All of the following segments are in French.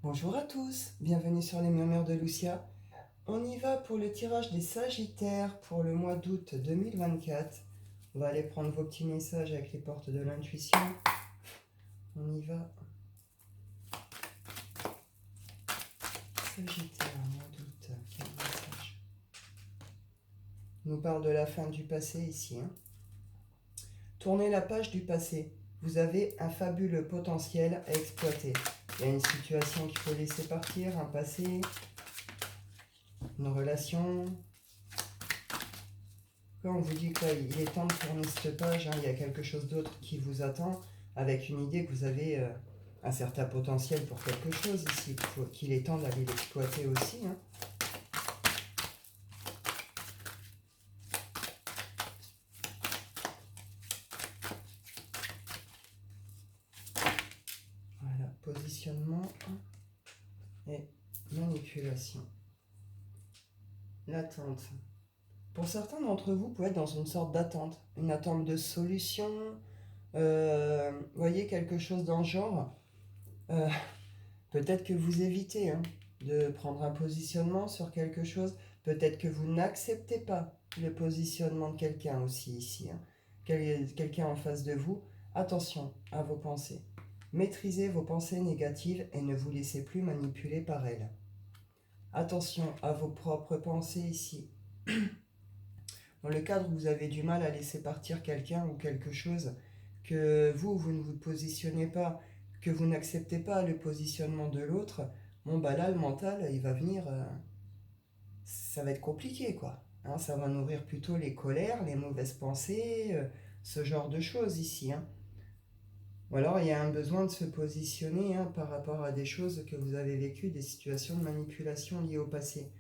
Bonjour à tous, bienvenue sur les murmures de Lucia. On y va pour le tirage des Sagittaires pour le mois d'août 2024. On va aller prendre vos petits messages avec les portes de l'intuition. On y va. Sagittaire, mois d'août, quel message? On nous parle de la fin du passé ici. Tournez la page du passé. Vous avez un fabuleux potentiel à exploiter. Il y a une situation qu'il faut laisser partir, un passé, une relation. Quand on vous dit qu'il est temps de tourner cette page, il y a quelque chose d'autre qui vous attend, avec une idée que vous avez un certain potentiel pour quelque chose ici, qu'il est temps d'aller l'exploiter aussi. Voilà, positionnement et manipulation. L'attente. Pour certains d'entre vous, vous pouvez être dans une sorte d'attente, une attente de solution, voyez, quelque chose dans le genre. Peut-être que vous évitez de prendre un positionnement sur quelque chose. Peut-être que vous n'acceptez pas le positionnement de quelqu'un aussi ici. Quelqu'un en face de vous. Attention à vos pensées. Maîtrisez vos pensées négatives et ne vous laissez plus manipuler par elles. Attention à vos propres pensées ici. Dans le cadre où vous avez du mal à laisser partir quelqu'un ou quelque chose, que vous ne vous positionnez pas, que vous n'acceptez pas le positionnement de l'autre, bon bah là le mental il va venir, ça va être compliqué quoi. Ça va nourrir plutôt les colères, les mauvaises pensées, ce genre de choses ici. Ou alors il y a un besoin de se positionner par rapport à des choses que vous avez vécues, des situations de manipulation liées au passé.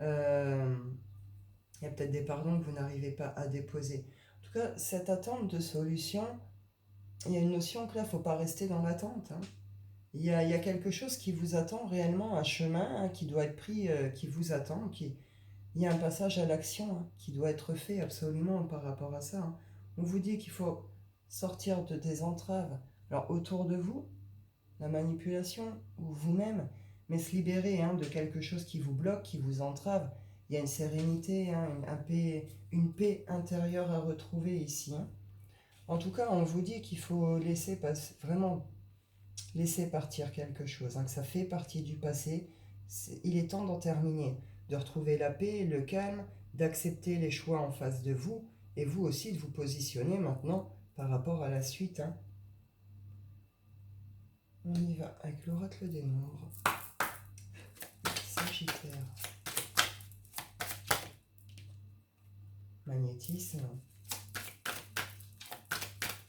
Il y a peut-être des pardons que vous n'arrivez pas à déposer. En tout cas, cette attente de solution, il y a une notion que là, il ne faut pas rester dans l'attente. Il y a quelque chose qui vous attend réellement, un chemin qui doit être pris, qui vous attend. Il y a un passage à l'action qui doit être fait absolument par rapport à ça. On vous dit qu'il faut sortir de des entraves. Alors autour de vous, la manipulation, ou vous-même, mais se libérer de quelque chose qui vous bloque, qui vous entrave. Il y a une sérénité, une paix intérieure à retrouver ici. En tout cas, on vous dit qu'il faut vraiment laisser partir quelque chose, que ça fait partie du passé. Il est temps d'en terminer, de retrouver la paix, le calme, d'accepter les choix en face de vous, et vous aussi de vous positionner maintenant par rapport à la suite. On y va avec l'oracle des morts. Sagittaire. Magnétisme.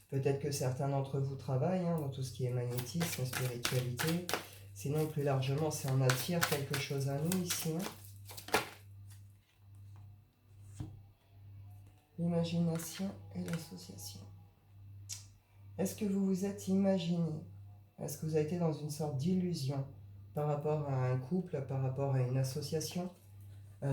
Peut-être que certains d'entre vous travaillent dans tout ce qui est magnétisme, spiritualité. Sinon, plus largement, c'est on attire quelque chose à nous ici. L'imagination et l'association. Est-ce que vous vous êtes imaginé? Est-ce que vous avez été dans une sorte d'illusion par rapport à un couple, par rapport à une association? On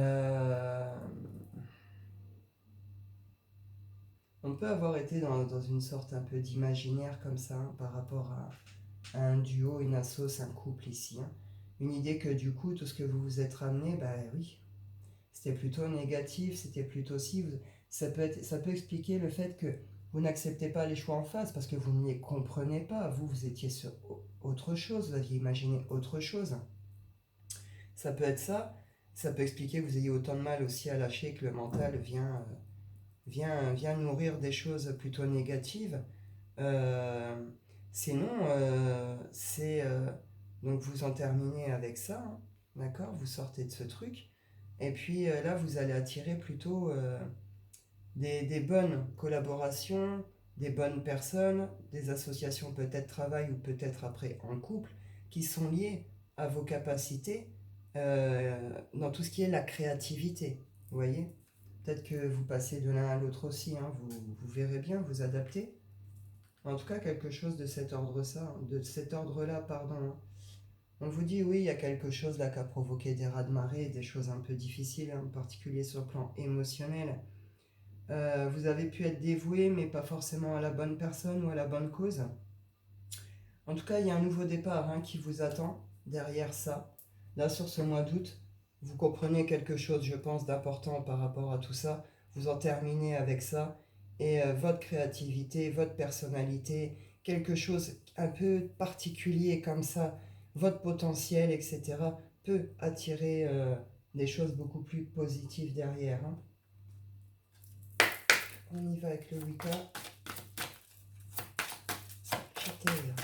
peut avoir été dans une sorte un peu d'imaginaire comme ça, par rapport à un duo, une assoce, un couple ici. Une idée que du coup, tout ce que vous vous êtes ramené, bah oui, c'était plutôt négatif, c'était plutôt si. Ça peut expliquer le fait que vous n'acceptez pas les choix en face parce que vous ne les comprenez pas. Vous étiez sur autre chose, vous aviez imaginé autre chose. Ça peut être ça. Ça peut expliquer que vous ayez autant de mal aussi à lâcher que le mental vient nourrir des choses plutôt négatives. Euh, Sinon, donc vous en terminez avec ça, d'accord? Vous sortez de ce truc. Et puis là, vous allez attirer plutôt des bonnes collaborations, des bonnes personnes, des associations peut-être travail ou peut-être après en couple, qui sont liées à vos capacités dans tout ce qui est la créativité. Vous voyez? Peut-être que vous passez de l'un à l'autre aussi, vous verrez bien, vous adaptez. En tout cas, quelque chose de cet ordre-là, pardon. On vous dit oui, il y a quelque chose là qui a provoqué des raz-de-marée, des choses un peu difficiles, en particulier sur le plan émotionnel. Vous avez pu être dévoué, mais pas forcément à la bonne personne ou à la bonne cause. En tout cas, il y a un nouveau départ qui vous attend derrière ça. Là, sur ce mois d'août, vous comprenez quelque chose, je pense, d'important par rapport à tout ça. Vous en terminez avec ça. Et votre créativité, votre personnalité, quelque chose un peu particulier comme ça, votre potentiel, etc., peut attirer des choses beaucoup plus positives derrière. On y va avec le Wicca. Sagittaire.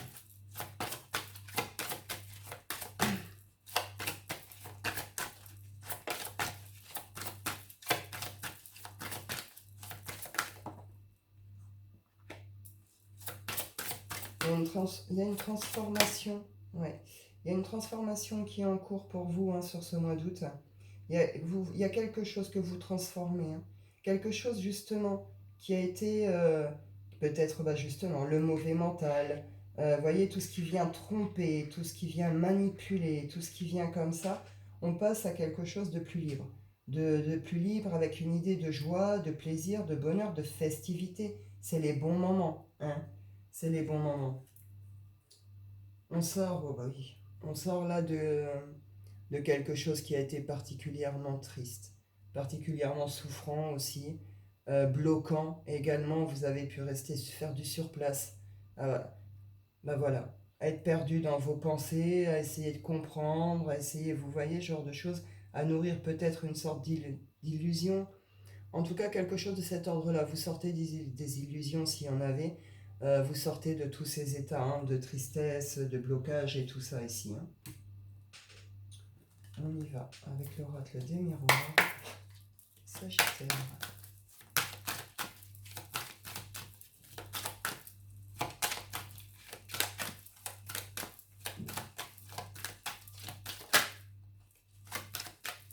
Il y a une transformation. Ouais. Il y a une transformation qui est en cours pour vous sur ce mois d'août. Il y a quelque chose que vous transformez. Quelque chose justement qui a été peut-être justement le mauvais mental. Voyez, tout ce qui vient tromper, tout ce qui vient manipuler, tout ce qui vient comme ça, on passe à quelque chose de plus libre. De plus libre avec une idée de joie, de plaisir, de bonheur, de festivité. C'est les bons moments. C'est les bons moments. On sort, oh bah oui, on sort là de quelque chose qui a été particulièrement triste, particulièrement souffrant aussi, bloquant également. Vous avez pu rester faire du surplace. Bah voilà, à être perdu dans vos pensées, à essayer de comprendre, à essayer, vous voyez, ce genre de choses, à nourrir peut-être une sorte d'illusion. En tout cas, quelque chose de cet ordre-là. Vous sortez des illusions s'il y en avait. Vous sortez de tous ces états de tristesse, de blocage et tout ça ici. On y va avec l'oracle des miroirs. Sagittaire.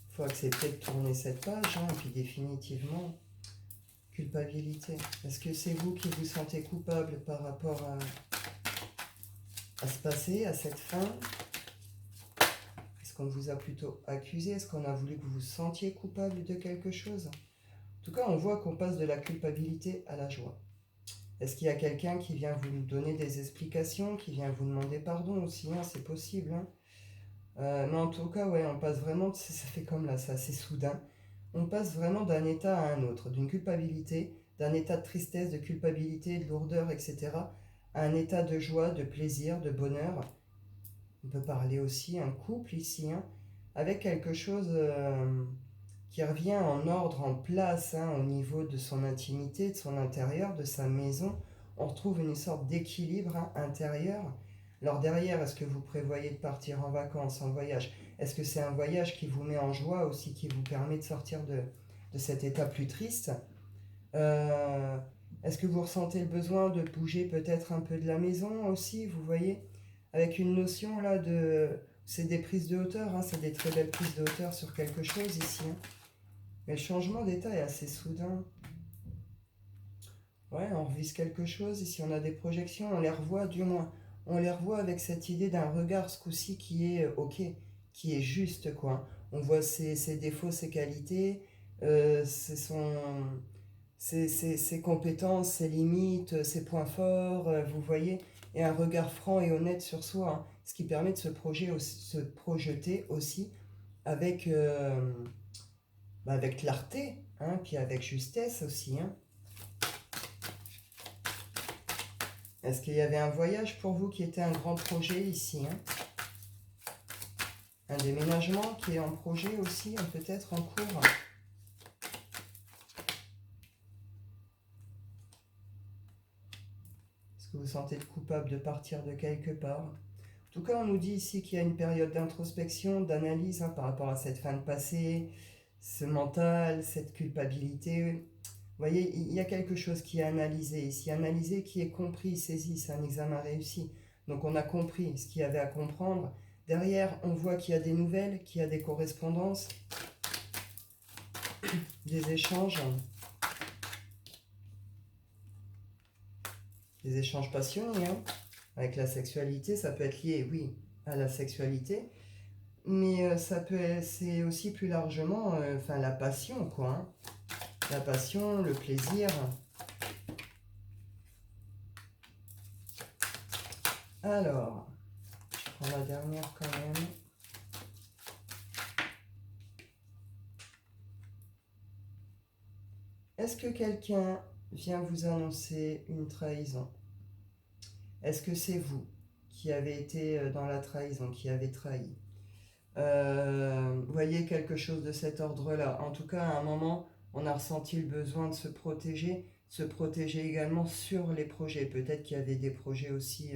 Il faut accepter de tourner cette page, et puis définitivement, culpabilité. Est-ce que c'est vous qui vous sentez coupable par rapport à ce passé, à cette fin? Est-ce qu'on vous a plutôt accusé? Est-ce qu'on a voulu que vous vous sentiez coupable de quelque chose? En tout cas, on voit qu'on passe de la culpabilité à la joie. Est-ce qu'il y a quelqu'un qui vient vous donner des explications, qui vient vous demander pardon aussi? C'est possible. Mais en tout cas, ouais, on passe vraiment, ça fait comme là, c'est assez soudain. On passe vraiment d'un état à un autre, d'une culpabilité, d'un état de tristesse, de culpabilité, de lourdeur, etc., à un état de joie, de plaisir, de bonheur. On peut parler aussi un couple ici, avec quelque chose qui revient en ordre, en place, au niveau de son intimité, de son intérieur, de sa maison. On retrouve une sorte d'équilibre intérieur. Alors derrière, est-ce que vous prévoyez de partir en vacances, en voyage? Est-ce que c'est un voyage qui vous met en joie aussi, qui vous permet de sortir de cet état plus triste? Euh, Est-ce que vous ressentez le besoin de bouger peut-être un peu de la maison aussi, vous voyez? Avec une notion là de... C'est des prises de hauteur, c'est des très belles prises de hauteur sur quelque chose ici. Mais le changement d'état est assez soudain. Ouais, on revise quelque chose, ici on a des projections, on les revoit du moins. On les revoit avec cette idée d'un regard ce coup-ci qui est ok, qui est juste quoi. On voit ses défauts, ses qualités, ses compétences, ses limites, ses points forts, vous voyez, et un regard franc et honnête sur soi, ce qui permet de se projeter aussi avec, avec clarté, puis avec justesse aussi. Est-ce qu'il y avait un voyage pour vous qui était un grand projet ici? Un déménagement qui est en projet aussi, peut-être en cours? Est-ce que vous sentez coupable de partir de quelque part? En tout cas, on nous dit ici qu'il y a une période d'introspection, d'analyse par rapport à cette fin de passé, ce mental, cette culpabilité. Vous voyez, il y a quelque chose qui est analysé ici, analysé, qui est compris, saisi, c'est un examen réussi. Donc on a compris ce qu'il y avait à comprendre. Derrière, on voit qu'il y a des nouvelles, qu'il y a des correspondances, des échanges passionnés. Avec la sexualité, ça peut être lié, oui, à la sexualité, mais c'est aussi plus largement, la passion, quoi. La passion, le plaisir. Alors, je prends la dernière quand même. Est-ce que quelqu'un vient vous annoncer une trahison? Est-ce que c'est vous qui avez été dans la trahison, qui avez trahi? Vous voyez quelque chose de cet ordre-là. En tout cas, à un moment, on a ressenti le besoin de se protéger également sur les projets. Peut-être qu'il y avait des projets aussi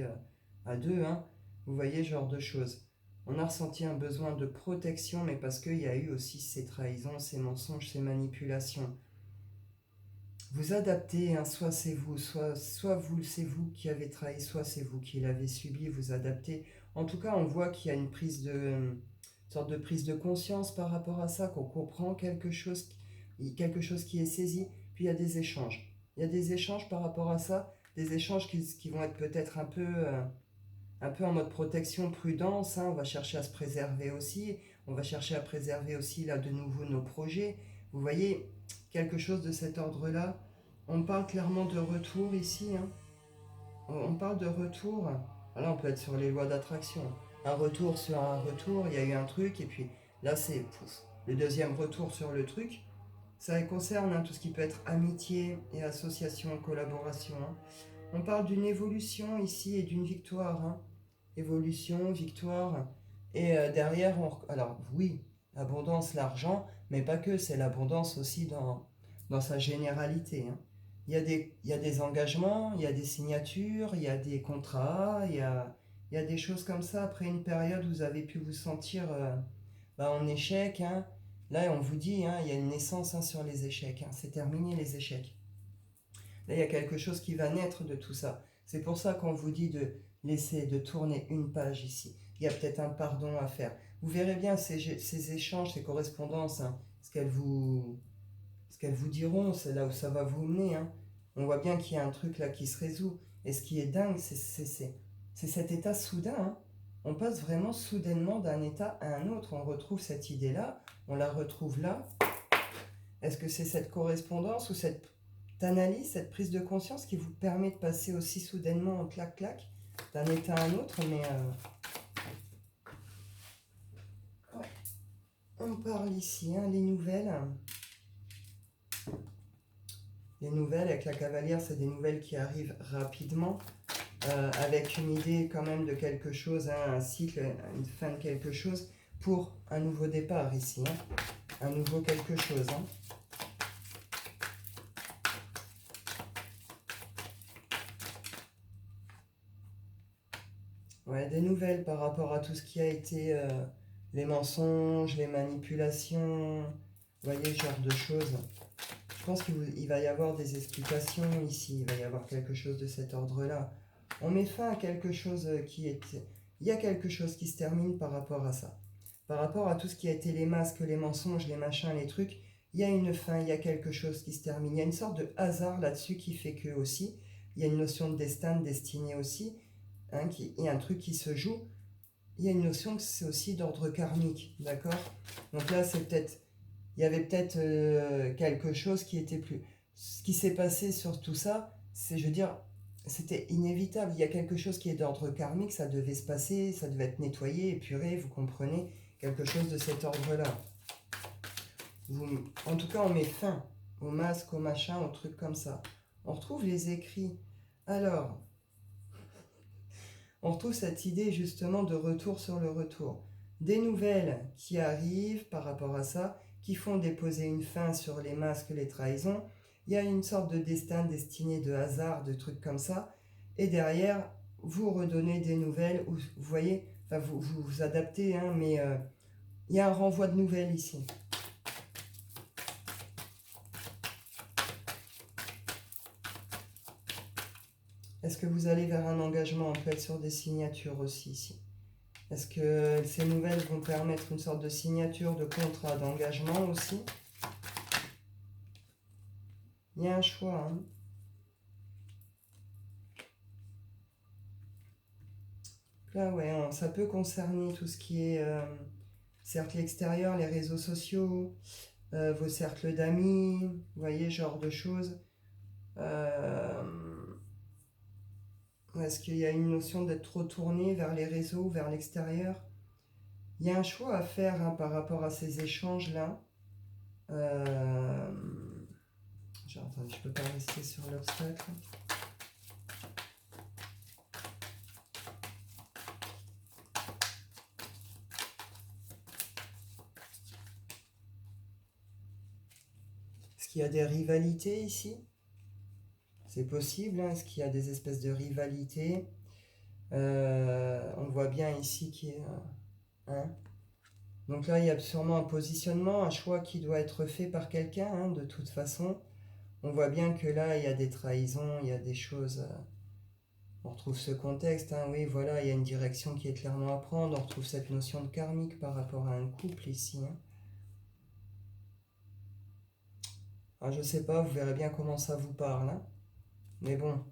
à deux, hein. Vous voyez, ce genre de choses. On a ressenti un besoin de protection, mais parce qu'il y a eu aussi ces trahisons, ces mensonges, ces manipulations. Vous adaptez, hein, soit c'est vous, soit vous, c'est vous qui avez trahi, soit c'est vous qui l'avez subi, vous adaptez. En tout cas, on voit qu'il y a une sorte de prise de conscience par rapport à ça, qu'on comprend quelque chose qui est saisi, puis il y a des échanges. Il y a des échanges par rapport à ça, des échanges qui vont être peut-être un peu en mode protection, prudence, hein. On va chercher à se préserver aussi, on va chercher à préserver aussi là de nouveau nos projets. Vous voyez, quelque chose de cet ordre-là. On parle clairement de retour ici, hein. On parle de retour. Là, on peut être sur les lois d'attraction. Un retour sur un retour, il y a eu un truc, et puis là, c'est pouf, le deuxième retour sur le truc. Ça concerne hein, tout ce qui peut être amitié et association, collaboration, hein. On parle d'une évolution ici et d'une victoire, hein. Évolution, victoire. Et derrière, alors oui, abondance, l'argent, mais pas que, c'est l'abondance aussi dans sa généralité, hein. Il y a des engagements, il y a des signatures, il y a des contrats, il y a des choses comme ça. Après une période où vous avez pu vous sentir en échec, hein. Là, on vous dit, hein, il y a une naissance hein, sur les échecs, hein. C'est terminé les échecs. Là, il y a quelque chose qui va naître de tout ça. C'est pour ça qu'on vous dit de laisser, de tourner une page ici. Il y a peut-être un pardon à faire. Vous verrez bien ces échanges, ces correspondances, hein, ce qu'elles vous diront, c'est là où ça va vous mener, hein. On voit bien qu'il y a un truc là qui se résout. Et ce qui est dingue, c'est cet état soudain, hein. On passe vraiment soudainement d'un état à un autre. On retrouve cette idée-là, on la retrouve là. Est-ce que c'est cette correspondance ou cette analyse, cette prise de conscience qui vous permet de passer aussi soudainement en clac-clac d'un état à un autre? Mais ouais. On parle ici, hein, les nouvelles. Les nouvelles avec la cavalière, c'est des nouvelles qui arrivent rapidement, avec une idée quand même de quelque chose, hein, un cycle, une fin de quelque chose, pour un nouveau départ ici, hein, un nouveau quelque chose, hein. Ouais, des nouvelles par rapport à tout ce qui a été les mensonges, les manipulations, vous voyez, ce genre de choses. Je pense qu'il va y avoir des explications ici, il va y avoir quelque chose de cet ordre-là. On met fin à quelque chose qui est... Il y a quelque chose qui se termine par rapport à ça. Par rapport à tout ce qui a été les masques, les mensonges, les machins, les trucs, il y a une fin, il y a quelque chose qui se termine. Il y a une sorte de hasard là-dessus qui fait que aussi, il y a une notion de destin, de destinée aussi, hein, il y a un truc qui se joue. Il y a une notion que c'est aussi d'ordre karmique, d'accord? Donc là, c'est peut-être il y avait peut-être quelque chose qui était plus... Ce qui s'est passé sur tout ça, c'est, je veux dire, c'était inévitable. Il y a quelque chose qui est d'ordre karmique, ça devait se passer, ça devait être nettoyé, épuré, vous comprenez? Quelque chose de cet ordre-là. En tout cas, on met fin aux masques, aux machins, aux trucs comme ça. On retrouve les écrits. Alors, on retrouve cette idée justement de retour sur le retour. Des nouvelles qui arrivent par rapport à ça, qui font déposer une fin sur les masques, les trahisons. Il y a une sorte de destin, destinée, de hasard, de trucs comme ça. Et derrière, vous redonnez des nouvelles, vous voyez, enfin vous adaptez, hein, mais il y a un renvoi de nouvelles ici. Est-ce que vous allez vers un engagement? On peut être sur des signatures aussi ici. Est-ce que ces nouvelles vont permettre une sorte de signature de contrat d'engagement aussi? Il y a un choix, hein. Là, ouais, ça peut concerner tout ce qui est cercle extérieur, les réseaux sociaux, vos cercles d'amis, vous voyez, genre de choses. Ou est-ce qu'il y a une notion d'être trop tourné vers les réseaux, vers l'extérieur? Il y a un choix à faire hein, par rapport à ces échanges-là. Euh... Attendez, je peux pas rester sur l'obstacle. Est-ce qu'il y a des rivalités ici? C'est possible, hein? Est-ce qu'il y a des espèces de rivalités? On voit bien ici qu'il y a... Hein? Donc là, il y a sûrement un positionnement, un choix qui doit être fait par quelqu'un, hein, de toute façon. On voit bien que là, il y a des trahisons, il y a des choses... On retrouve ce contexte, hein, oui, voilà, il y a une direction qui est clairement à prendre. On retrouve cette notion de karmique par rapport à un couple ici. Hein. Alors, je sais pas, vous verrez bien comment ça vous parle. Hein. Mais bon,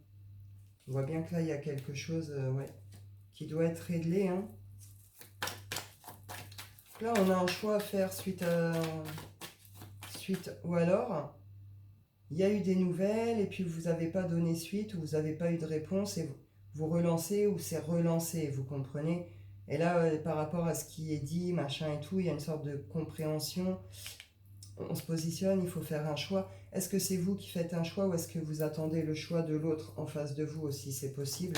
on voit bien que là, il y a quelque chose ouais, qui doit être réglé. Hein. Là, on a un choix à faire suite à... Ou alors, il y a eu des nouvelles et puis vous n'avez pas donné suite ou vous n'avez pas eu de réponse et vous relancez ou c'est relancé, vous comprenez? Et là, par rapport à ce qui est dit, machin et tout, il y a une sorte de compréhension. On se positionne, il faut faire un choix. Est-ce que c'est vous qui faites un choix ou est-ce que vous attendez le choix de l'autre en face de vous aussi? C'est possible.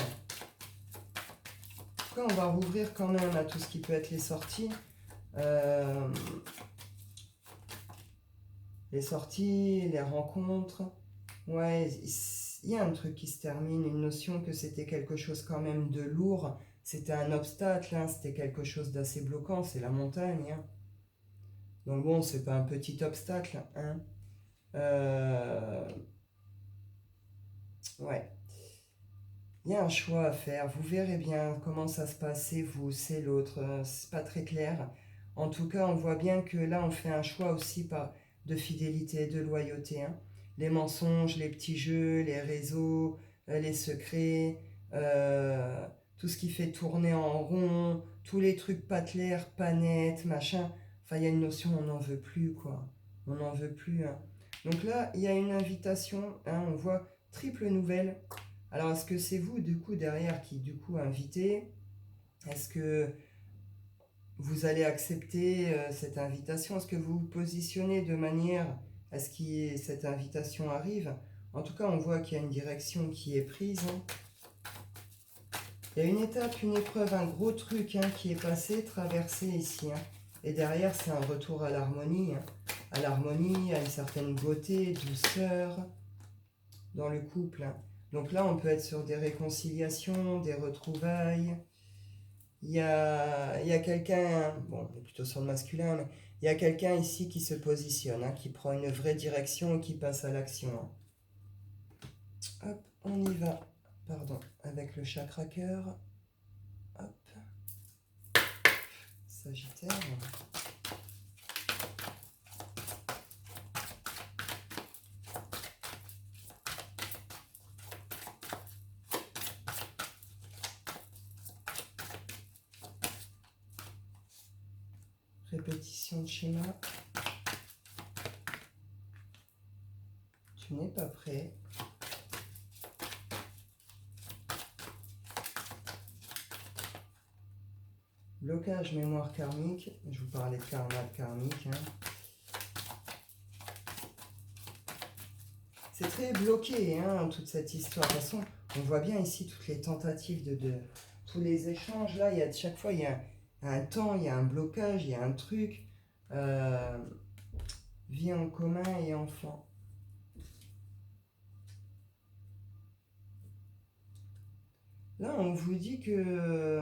En tout cas, on va rouvrir quand même à tout ce qui peut être les sorties. Les sorties, les rencontres. Ouais, il y a un truc qui se termine, une notion que c'était quelque chose quand même de lourd. C'était un obstacle, hein, c'était quelque chose d'assez bloquant, c'est la montagne. Hein. Donc bon, c'est pas un petit obstacle. Hein. Ouais. Il y a un choix à faire. Vous verrez bien comment ça se passe. C'est vous, c'est l'autre. C'est pas très clair. En tout cas, on voit bien que là, on fait un choix aussi de fidélité, de loyauté. Hein. Les mensonges, les petits jeux, les réseaux, les secrets, tout ce qui fait tourner en rond, tous les trucs pas clairs, pas nets, machin. Enfin, il y a une notion, on n'en veut plus, quoi. On n'en veut plus. Hein. Donc là, il y a une invitation. Hein, on voit triple nouvelle. Alors, est-ce que c'est vous, du coup, derrière, qui, du coup, invitez? Est-ce que vous allez accepter cette invitation? Est-ce que vous vous positionnez de manière à ce que cette invitation arrive? En tout cas, on voit qu'il y a une direction qui est prise. Hein. Il y a une étape, une épreuve, un gros truc hein, qui est passé, traversé ici. Hein. Et derrière, c'est un retour à l'harmonie. Hein. À l'harmonie, à une certaine beauté, douceur dans le couple. Hein. Donc là, on peut être sur des réconciliations, des retrouvailles. Il y a quelqu'un, bon, on est plutôt sur le masculin, mais il y a quelqu'un ici qui se positionne, hein, qui prend une vraie direction et qui passe à l'action. Hein. Hop, on y va. Pardon, avec le chakra cœur. Hop. Sagittaire. Répétition de schéma. Tu n'es pas prêt. Blocage mémoire karmique. Je vous parlais de karma karmique. Hein. C'est très bloqué, hein, toute cette histoire. De toute façon, on voit bien ici toutes les tentatives de tous les échanges. Là, il y a, chaque fois, il y a un temps, il y a un blocage, il y a un truc. Vie en commun et enfant. Là, on vous dit que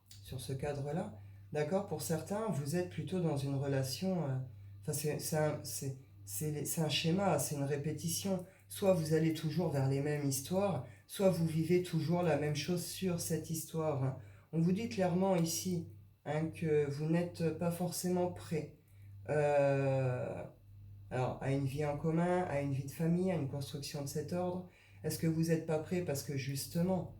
sur ce cadre-là, d'accord, pour certains, vous êtes plutôt dans une relation. Enfin, c'est un schéma, c'est une répétition. Soit vous allez toujours vers les mêmes histoires, soit vous vivez toujours la même chose sur cette histoire. Hein. On vous dit clairement ici hein, que vous n'êtes pas forcément prêt. Alors, à une vie en commun, à une vie de famille, à une construction de cet ordre. Est-ce que vous n'êtes pas prêt parce que justement,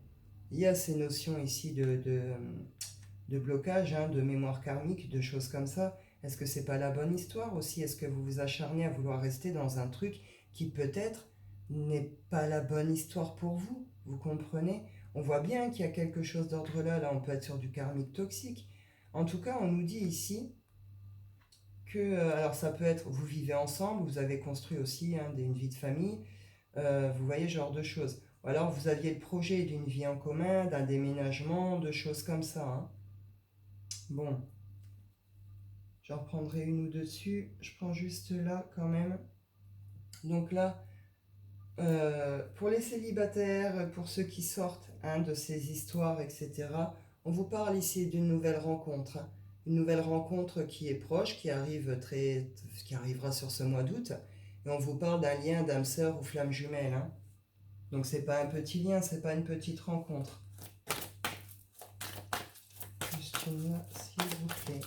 il y a ces notions ici de blocage, hein, de mémoire karmique, de choses comme ça. Est-ce que c'est pas la bonne histoire aussi? Est-ce que vous vous acharnez à vouloir rester dans un truc qui peut-être n'est pas la bonne histoire pour vous? Vous comprenez? On voit bien qu'il y a quelque chose d'ordre là. Là, on peut être sur du karmique toxique. En tout cas, on nous dit ici que, alors ça peut être, vous vivez ensemble, vous avez construit aussi hein, une vie de famille, vous voyez, ce genre de choses. Ou alors vous aviez le projet d'une vie en commun, d'un déménagement, de choses comme ça. Hein. Bon, j'en reprendrai une ou deux dessus. Je prends juste là quand même. Donc là, pour les célibataires, pour ceux qui sortent hein, de ces histoires, etc., on vous parle ici d'une nouvelle rencontre. Hein. Une nouvelle rencontre qui est proche, qui arrivera sur ce mois d'août. Et on vous parle d'un lien d'âme sœur ou flamme jumelle. Hein. Donc c'est pas un petit lien, c'est pas une petite rencontre. Juste une là, s'il vous plaît.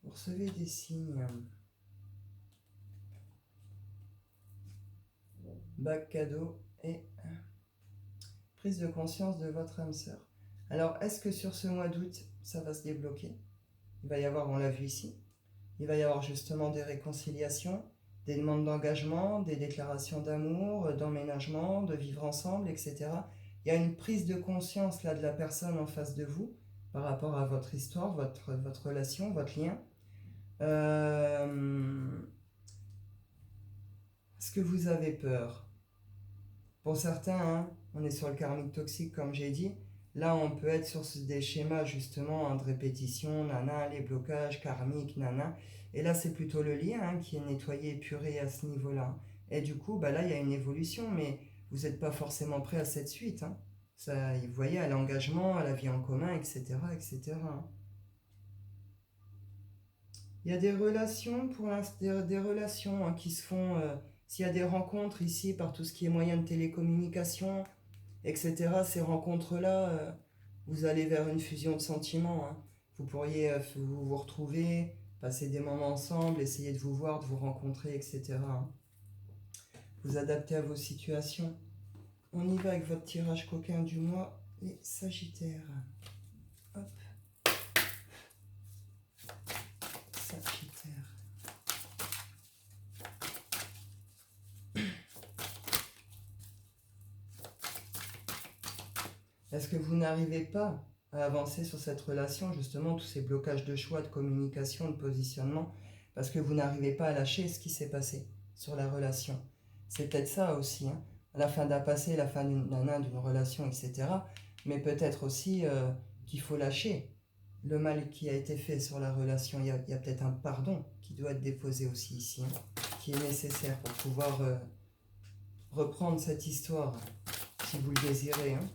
Vous recevez des signes. Bac cadeau et prise de conscience de votre âme sœur. Alors, est-ce que sur ce mois d'août, ça va se débloquer? Il va y avoir, on l'a vu ici, il va y avoir justement des réconciliations, des demandes d'engagement, des déclarations d'amour, d'emménagement, de vivre ensemble, etc. Il y a une prise de conscience là de la personne en face de vous par rapport à votre histoire, votre relation, votre lien. Est-ce que vous avez peur? Pour certains, hein, on est sur le karmique toxique comme j'ai dit. Là, on peut être sur des schémas justement hein, de répétition, nana, les blocages karmiques, nana. Et là, c'est plutôt le lien hein, qui est nettoyé, épuré à ce niveau-là. Et du coup, bah là, il y a une évolution, mais vous n'êtes pas forcément prêt à cette suite. Hein. Ça, vous voyez, à l'engagement, à la vie en commun, etc., etc. Il y a des relations, pour l'instant, des relations hein, qui se font. S'il y a des rencontres ici par tout ce qui est moyen de télécommunication, etc., ces rencontres-là, vous allez vers une fusion de sentiments. Hein. Vous pourriez vous retrouver, passer des moments ensemble, essayer de vous voir, de vous rencontrer, etc. Hein. Vous adapter à vos situations. On y va avec votre tirage coquin du mois, les Sagittaires. Hop. Sagittaire. Est-ce que vous n'arrivez pas à avancer sur cette relation, justement, tous ces blocages de choix, de communication, de positionnement, parce que vous n'arrivez pas à lâcher ce qui s'est passé sur la relation? C'est peut-être ça aussi, hein. La fin d'un passé, la fin d'une relation, etc. Mais peut-être aussi qu'il faut lâcher le mal qui a été fait sur la relation. Il y a peut-être un pardon qui doit être déposé aussi ici, hein, qui est nécessaire pour pouvoir reprendre cette histoire, si vous le désirez. Hein.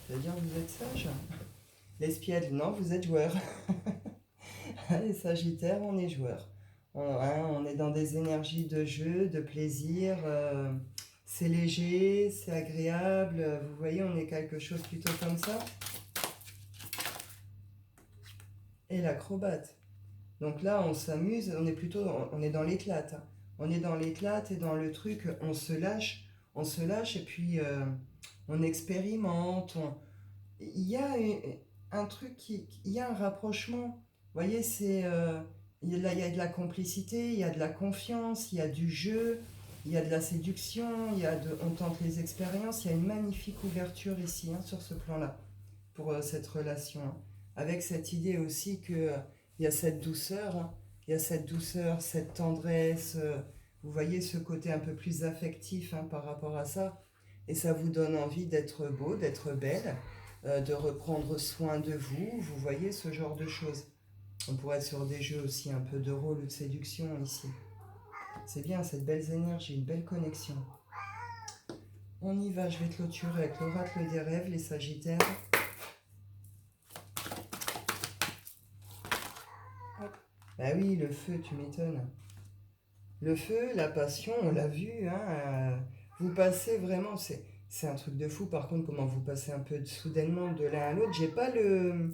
C'est-à-dire que vous êtes sage. L'espiègle, non, vous êtes joueur. Les Sagittaires, on est joueur. On est dans des énergies de jeu, de plaisir. C'est léger, c'est agréable. Vous voyez, on est quelque chose plutôt comme ça. Et l'acrobate. Donc là, on s'amuse, on est dans l'éclate. Hein. On est dans l'éclate et dans le truc, on se lâche et puis on expérimente. Il y a un truc il y a un rapprochement. Vous voyez, il y a de la complicité, il y a de la confiance, il y a du jeu, il y a de la séduction, on tente les expériences. Il y a une magnifique ouverture ici, hein, sur ce plan-là, pour cette relation. Hein. Avec cette idée aussi que il y a cette douceur, hein, il y a cette douceur, cette tendresse. Vous voyez ce côté un peu plus affectif hein, par rapport à ça. Et ça vous donne envie d'être beau, d'être belle, de reprendre soin de vous. Vous voyez ce genre de choses. On pourrait être sur des jeux aussi un peu de rôle ou de séduction ici. C'est bien, cette belle énergie, une belle connexion. On y va, je vais clôturer avec l'oracle des rêves, les Sagittaires. Bah oui, le feu, tu m'étonnes. Le feu, la passion, on l'a vu, hein, vous passez vraiment, c'est un truc de fou par contre comment vous passez un peu soudainement de l'un à l'autre. J'ai pas vous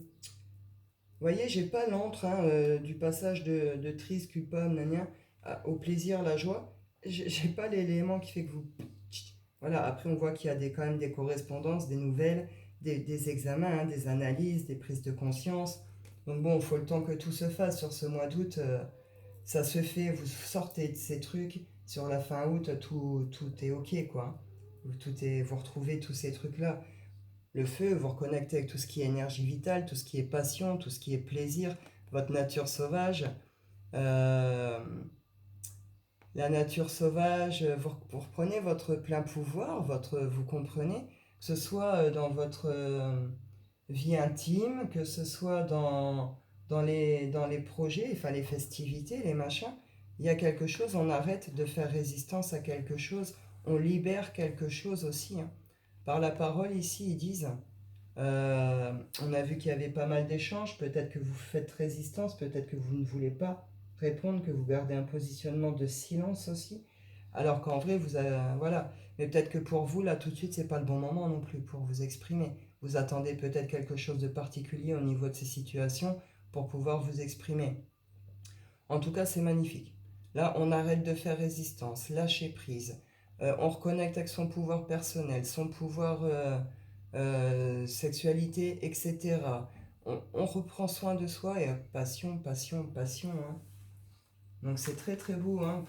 voyez, j'ai pas l'antre hein, du passage de triste, culpable, au plaisir, la joie. j'ai pas l'élément qui fait que vous... Voilà, après on voit qu'il y a quand même des correspondances, des nouvelles, des examens, hein, des analyses, des prises de conscience. Donc bon, il faut le temps que tout se fasse sur ce mois d'août. Ça se fait, vous sortez de ces trucs. Sur la fin août, tout est ok, quoi. Vous retrouvez tous ces trucs-là. Le feu, vous reconnectez avec tout ce qui est énergie vitale, tout ce qui est passion, tout ce qui est plaisir, votre nature sauvage. Euh, la nature sauvage, vous reprenez votre plein pouvoir, vous comprenez, que ce soit dans votre vie intime, que ce soit dans les projets, enfin les festivités, les machins. Il y a quelque chose, on arrête de faire résistance à quelque chose, on libère quelque chose aussi, hein. Par la parole, ici, ils disent, on a vu qu'il y avait pas mal d'échanges, peut-être que vous faites résistance, peut-être que vous ne voulez pas répondre, que vous gardez un positionnement de silence aussi, alors qu'en vrai, vous avez, voilà. Mais peut-être que pour vous, là, tout de suite, c'est pas le bon moment non plus pour vous exprimer. Vous attendez peut-être quelque chose de particulier au niveau de ces situations pour pouvoir vous exprimer. En tout cas, c'est magnifique. Là, on arrête de faire résistance, lâcher prise. On reconnecte avec son pouvoir personnel, son pouvoir sexualité, etc. On reprend soin de soi et passion, passion, passion, hein. Donc c'est très très beau, hein,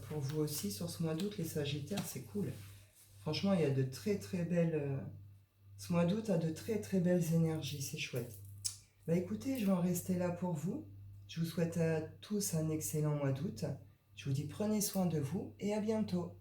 pour vous aussi sur ce mois d'août, les Sagittaires, c'est cool. Franchement, il y a de très très belles... ce mois d'août a de très très belles énergies, c'est chouette. Bah écoutez, je vais en rester là pour vous. Je vous souhaite à tous un excellent mois d'août. Je vous dis prenez soin de vous et à bientôt.